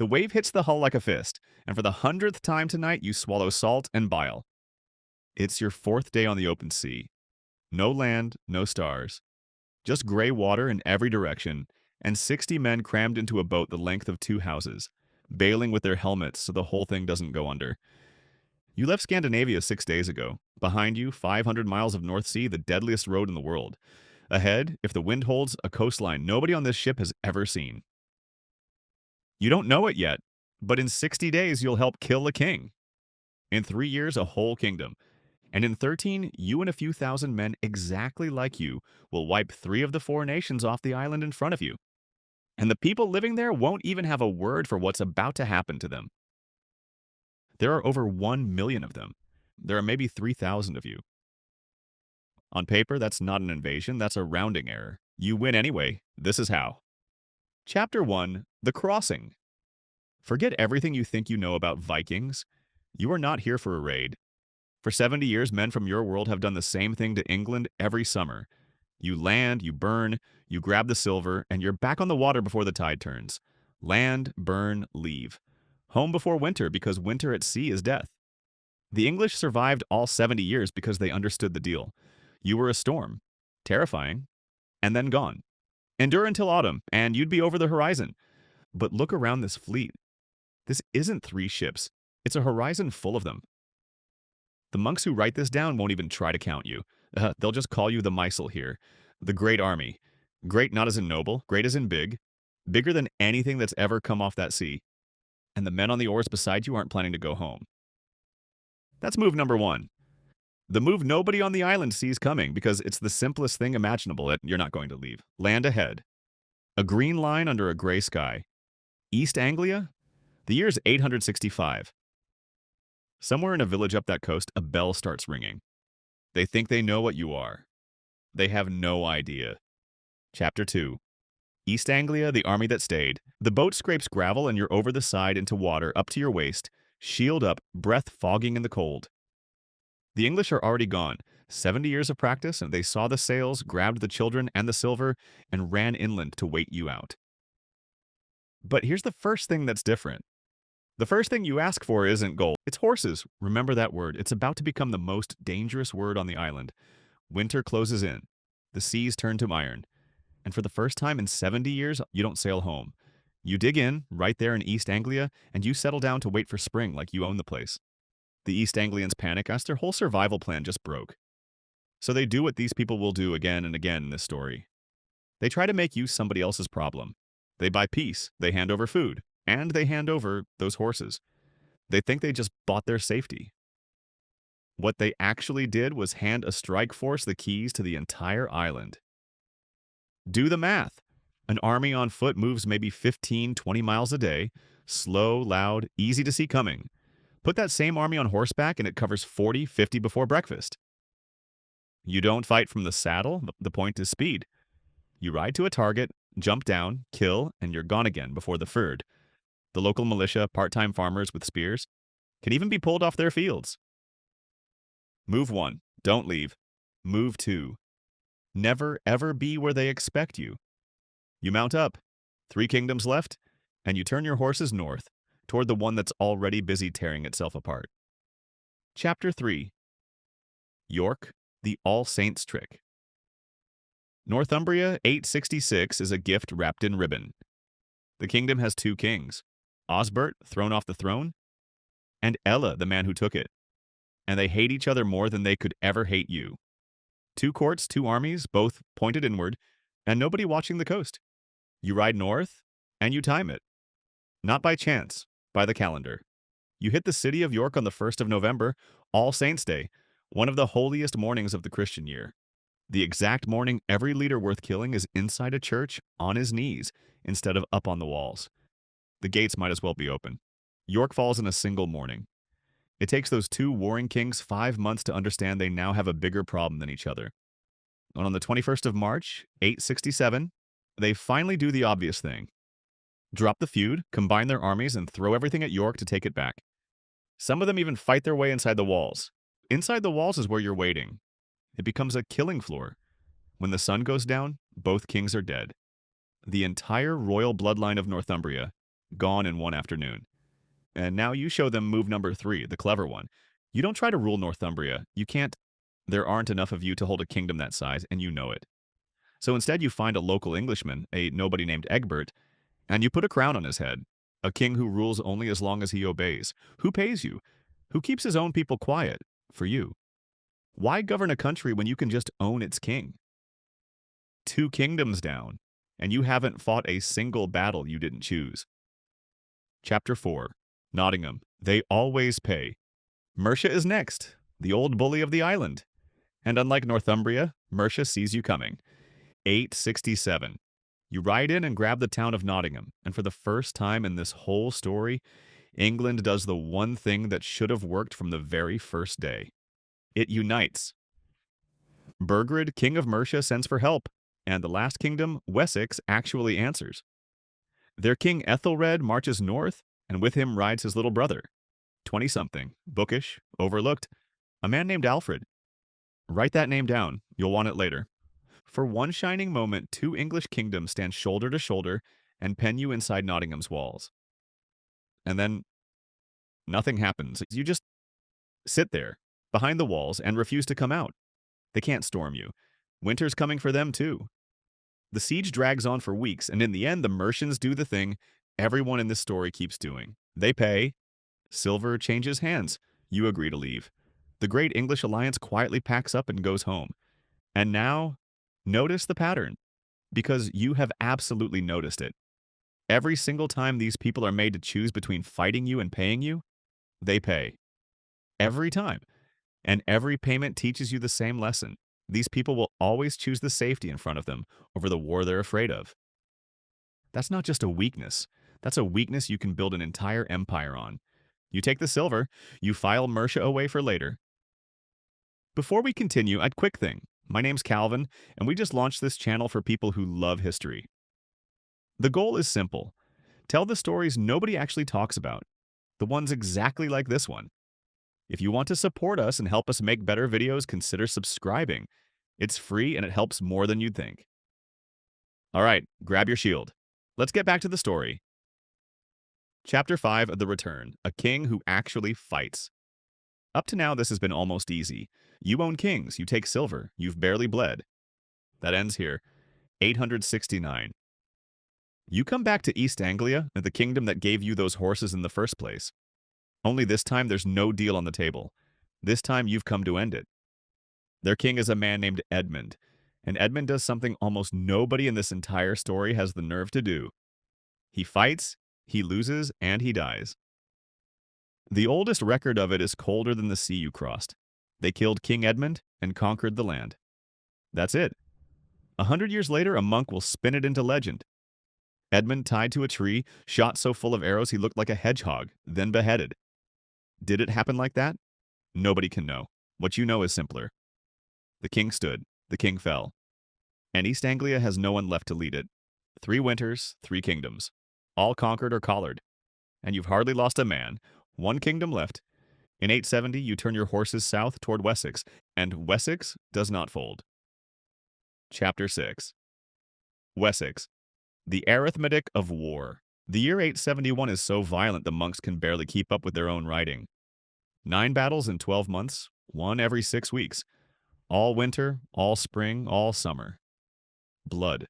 The wave hits the hull like a fist, and for the 100th time tonight, you swallow salt and bile. It's your 4th day on the open sea. No land, no stars. Just gray water in every direction, and 60 men crammed into a boat the length of 2 houses, bailing with their helmets so the whole thing doesn't go under. You left Scandinavia 6 days ago. Behind you, 500 miles of North Sea, the deadliest road in the world. Ahead, if the wind holds, a coastline nobody on this ship has ever seen. You don't know it yet, but in 60 days you'll help kill a king. In 3 years, a whole kingdom. And in 13, you and a few thousand men exactly like you will wipe 3 of the 4 nations off the island in front of you. And the people living there won't even have a word for what's about to happen to them. There are over 1 million of them. There are maybe 3,000 of you. On paper, that's not an invasion, that's a rounding error. You win anyway. This is how. Chapter 1, The Crossing. Forget everything you think you know about Vikings. You are not here for a raid. For 70 years, men from your world have done the same thing to England every summer. You land, you burn, you grab the silver, and you're back on the water before the tide turns. Land, burn, leave. Home before winter because winter at sea is death. The English survived all 70 years because they understood the deal. You were a storm, terrifying, and then gone. Endure until autumn, and you'd be over the horizon. But look around this fleet. This isn't 3 ships. It's a horizon full of them. The monks who write this down won't even try to count you. They'll just call you the Missal here. The Great Army. Great not as in noble, great as in big. Bigger than anything that's ever come off that sea. And the men on the oars beside you aren't planning to go home. That's move number 1. The move nobody on the island sees coming because it's the simplest thing imaginable that you're not going to leave. Land ahead. A green line under a gray sky. East Anglia? The year's 865. Somewhere in a village up that coast, a bell starts ringing. They think they know what you are. They have no idea. Chapter 2. East Anglia, the army that stayed. The boat scrapes gravel and you're over the side into water up to your waist, shield up, breath fogging in the cold. The English are already gone. 70 years of practice, and they saw the sails, grabbed the children and the silver, and ran inland to wait you out. But here's the first thing that's different. The first thing you ask for isn't gold. It's horses. Remember that word. It's about to become the most dangerous word on the island. Winter closes in. The seas turn to iron. And for the first time in 70 years, you don't sail home. You dig in, right there in East Anglia, and you settle down to wait for spring like you own the place. The East Anglians panic as their whole survival plan just broke. So they do what these people will do again and again in this story. They try to make you somebody else's problem. They buy peace, they hand over food, and they hand over those horses. They think they just bought their safety. What they actually did was hand a strike force the keys to the entire island. Do the math. An army on foot moves maybe 15, 20 miles a day, slow, loud, easy to see coming. Put that same army on horseback and it covers 40, 50 before breakfast. You don't fight from the saddle, the point is speed. You ride to a target, jump down, kill, and you're gone again before the fyrd. The local militia, part-time farmers with spears, can even be pulled off their fields. Move 1. Don't leave. Move 2. Never, ever be where they expect you. You mount up. 3 kingdoms left, and you turn your horses north, toward the one that's already busy tearing itself apart. Chapter 3. York, the All Saints Trick. Northumbria 866 is a gift wrapped in ribbon. The kingdom has 2 kings, Osbert, thrown off the throne, and Ella, the man who took it. And they hate each other more than they could ever hate you. 2 courts, 2 armies, both pointed inward, and nobody watching the coast. You ride north, and you time it. Not by chance, by the calendar. You hit the city of York on the 1st of November, All Saints' Day, one of the holiest mornings of the Christian year. The exact morning every leader worth killing is inside a church, on his knees, instead of up on the walls. The gates might as well be open. York falls in a single morning. It takes those 2 warring kings 5 months to understand they now have a bigger problem than each other. And on the 21st of March, 867, they finally do the obvious thing. Drop the feud, combine their armies, and throw everything at York to take it back. Some of them even fight their way inside the walls. Inside the walls is where you're waiting. It becomes a killing floor. When the sun goes down, both kings are dead. The entire royal bloodline of Northumbria, gone in one afternoon. And now you show them move number 3, the clever one. You don't try to rule Northumbria. You can't. There aren't enough of you to hold a kingdom that size, and you know it. So instead, you find a local Englishman, a nobody named Egbert, and you put a crown on his head. A king who rules only as long as he obeys. Who pays you? Who keeps his own people quiet? For you. Why govern a country when you can just own its king? 2 kingdoms down, and you haven't fought a single battle you didn't choose. Chapter 4. Nottingham. They always pay. Mercia is next, the old bully of the island. And unlike Northumbria, Mercia sees you coming. 867. You ride in and grab the town of Nottingham, and for the first time in this whole story, England does the one thing that should have worked from the very first day. It unites. Burgred, king of Mercia, sends for help, and the last kingdom, Wessex, actually answers. Their king Ethelred marches north, and with him rides his little brother, 20-something, bookish, overlooked, a man named Alfred. Write that name down, you'll want it later. For one shining moment, 2 English kingdoms stand shoulder to shoulder and pen you inside Nottingham's walls. And then nothing happens. You just sit there, behind the walls, and refuse to come out. They can't storm you. Winter's coming for them, too. The siege drags on for weeks, and in the end, the Mercians do the thing everyone in this story keeps doing. They pay. Silver changes hands. You agree to leave. The great English alliance quietly packs up and goes home. And now, notice the pattern, because you have absolutely noticed it. Every single time these people are made to choose between fighting you and paying you, they pay. Every time. And every payment teaches you the same lesson. These people will always choose the safety in front of them over the war they're afraid of. That's not just a weakness. That's a weakness you can build an entire empire on. You take the silver, you file Mercia away for later. Before we continue, a quick thing. My name's Calvin, and we just launched this channel for people who love history. The goal is simple. Tell the stories nobody actually talks about. The ones exactly like this one. If you want to support us and help us make better videos, consider subscribing. It's free and it helps more than you'd think. All right, grab your shield. Let's get back to the story. Chapter 5 of The Return, a king who actually fights. Up to now, this has been almost easy. You own kings, you take silver, you've barely bled. That ends here. 869. You come back to East Anglia, the kingdom that gave you those horses in the first place. Only this time there's no deal on the table. This time you've come to end it. Their king is a man named Edmund, and Edmund does something almost nobody in this entire story has the nerve to do. He fights, he loses, and he dies. The oldest record of it is colder than the sea you crossed. They killed King Edmund and conquered the land. That's it. 100 years later, a monk will spin it into legend. Edmund tied to a tree, shot so full of arrows he looked like a hedgehog, then beheaded. Did it happen like that? Nobody can know. What you know is simpler. The king stood, the king fell. And East Anglia has no one left to lead it. 3 winters, 3 kingdoms. All conquered or collared. And you've hardly lost a man. 1 kingdom left. In 870, you turn your horses south toward Wessex, and Wessex does not fold. Chapter 6. Wessex. The arithmetic of war. The year 871 is so violent the monks can barely keep up with their own writing. 9 battles in 12 months, 1 every 6 weeks. All winter, all spring, all summer. Blood.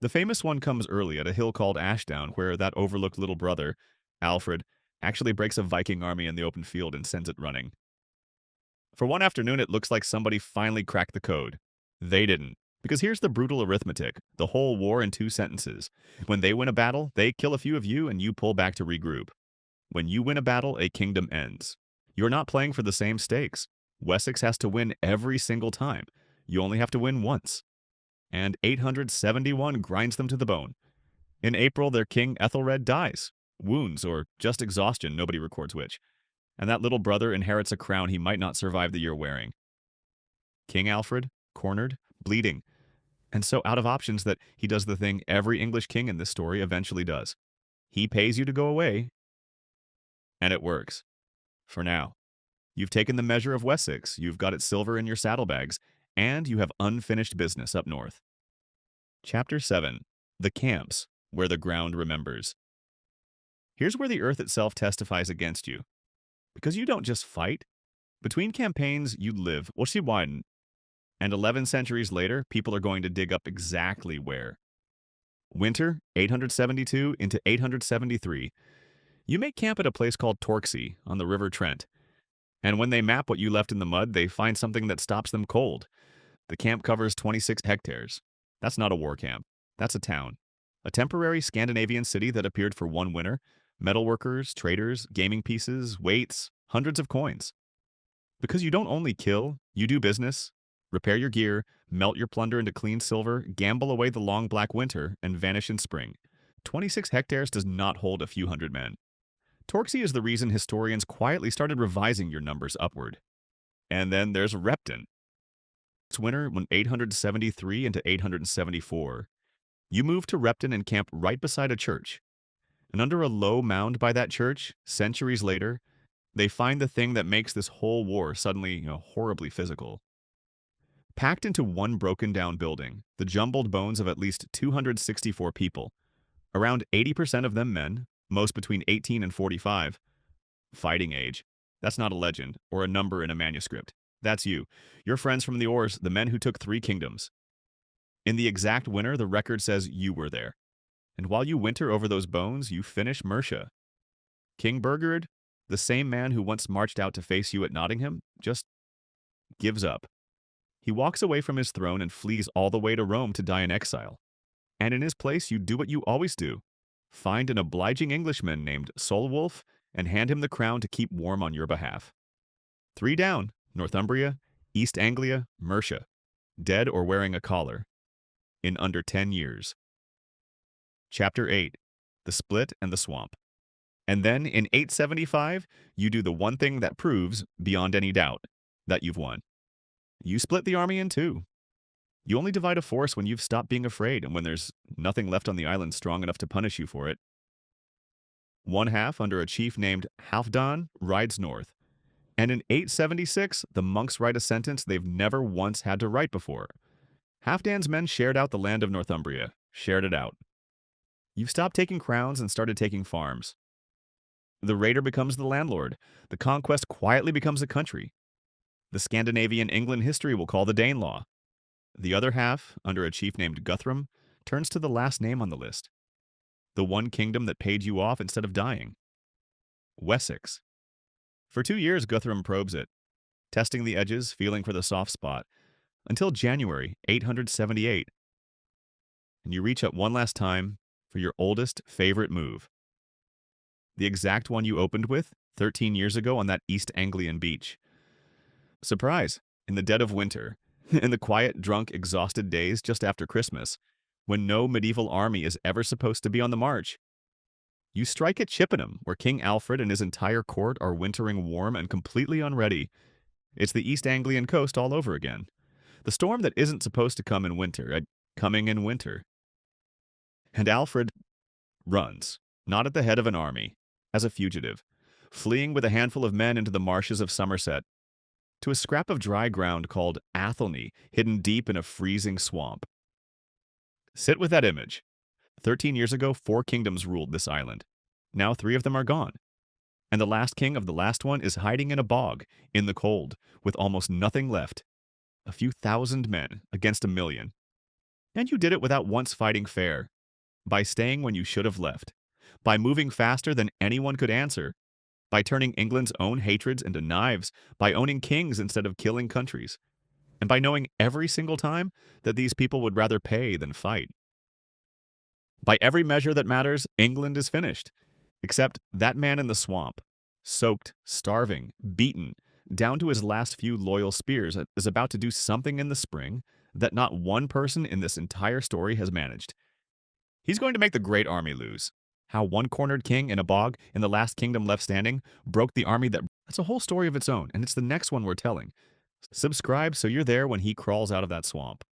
The famous one comes early at a hill called Ashdown, where that overlooked little brother, Alfred, actually breaks a Viking army in the open field and sends it running. For one afternoon, it looks like somebody finally cracked the code. They didn't. Because here's the brutal arithmetic, the whole war in 2 sentences. When they win a battle, they kill a few of you and you pull back to regroup. When you win a battle, a kingdom ends. You're not playing for the same stakes. Wessex has to win every single time. You only have to win once. And 871 grinds them to the bone. In April, their king Ethelred dies. Wounds, or just exhaustion, nobody records which. And that little brother inherits a crown he might not survive the year wearing. King Alfred, cornered, bleeding, and so out of options that he does the thing every English king in this story eventually does. He pays you to go away, and it works. For now. You've taken the measure of Wessex, you've got its silver in your saddlebags, and you have unfinished business up north. Chapter 7. The Camps, where the ground remembers. Here's where the earth itself testifies against you. Because you don't just fight. Between campaigns, you live. Well, see widen. And 11 centuries later, people are going to dig up exactly where. Winter, 872 into 873. You make camp at a place called Torksey on the River Trent. And when they map what you left in the mud, they find something that stops them cold. The camp covers 26 hectares. That's not a war camp. That's a town. A temporary Scandinavian city that appeared for one winter. Metalworkers, traders, gaming pieces, weights, hundreds of coins. Because you don't only kill, you do business, repair your gear, melt your plunder into clean silver, gamble away the long black winter, and vanish in spring. 26 hectares does not hold a few hundred men. Torksey is the reason historians quietly started revising your numbers upward. And then there's Repton. It's winter when 873 into 874. You move to Repton and camp right beside a church. And under a low mound by that church, centuries later, they find the thing that makes this whole war suddenly, horribly physical. Packed into one broken-down building, the jumbled bones of at least 264 people, around 80% of them men, most between 18 and 45. Fighting age. That's not a legend or a number in a manuscript. That's you. Your friends from the Oars, the men who took 3 kingdoms. In the exact winter, the record says you were there. And while you winter over those bones, you finish Mercia. King Burgerd, the same man who once marched out to face you at Nottingham, just gives up. He walks away from his throne and flees all the way to Rome to die in exile. And in his place, you do what you always do. Find an obliging Englishman named Solwulf and hand him the crown to keep warm on your behalf. 3 down, Northumbria, East Anglia, Mercia. Dead or wearing a collar. In under 10 years. Chapter 8. The Split and the Swamp. And then, in 875, you do the one thing that proves, beyond any doubt, that you've won. You split the army in 2. You only divide a force when you've stopped being afraid and when there's nothing left on the island strong enough to punish you for it. One half, under a chief named Halfdan, rides north. And in 876, the monks write a sentence they've never once had to write before. Halfdan's men shared out the land of Northumbria. Shared it out. You've stopped taking crowns and started taking farms. The raider becomes the landlord. The conquest quietly becomes a country. The Scandinavian England history will call the Danelaw. The other half, under a chief named Guthrum, turns to the last name on the list. The one kingdom that paid you off instead of dying. Wessex. For 2 years, Guthrum probes it, testing the edges, feeling for the soft spot, until January 878. And you reach out one last time for your oldest favorite move. The exact one you opened with 13 years ago on that East Anglian beach. Surprise! In the dead of winter, in the quiet, drunk, exhausted days just after Christmas, when no medieval army is ever supposed to be on the march, you strike at Chippenham, where King Alfred and his entire court are wintering warm and completely unready. It's the East Anglian coast all over again. The storm that isn't supposed to come in winter, coming in winter. And Alfred runs, not at the head of an army, as a fugitive, fleeing with a handful of men into the marshes of Somerset, to a scrap of dry ground called Athelney, hidden deep in a freezing swamp. Sit with that image. 13 years ago, 4 kingdoms ruled this island. Now 3 of them are gone. And the last king of the last one is hiding in a bog, in the cold, with almost nothing left. A few thousand men against 1 million. And you did it without once fighting fair. By staying when you should have left. By moving faster than anyone could answer. By turning England's own hatreds into knives. By owning kings instead of killing countries. And by knowing every single time that these people would rather pay than fight. By every measure that matters, England is finished. Except that man in the swamp, soaked, starving, beaten, down to his last few loyal spears, is about to do something in the spring that not one person in this entire story has managed. He's going to make the Great Army lose. How one cornered king in a bog in the last kingdom left standing broke the army that's a whole story of its own, and it's the next one we're telling. Subscribe so you're there when he crawls out of that swamp.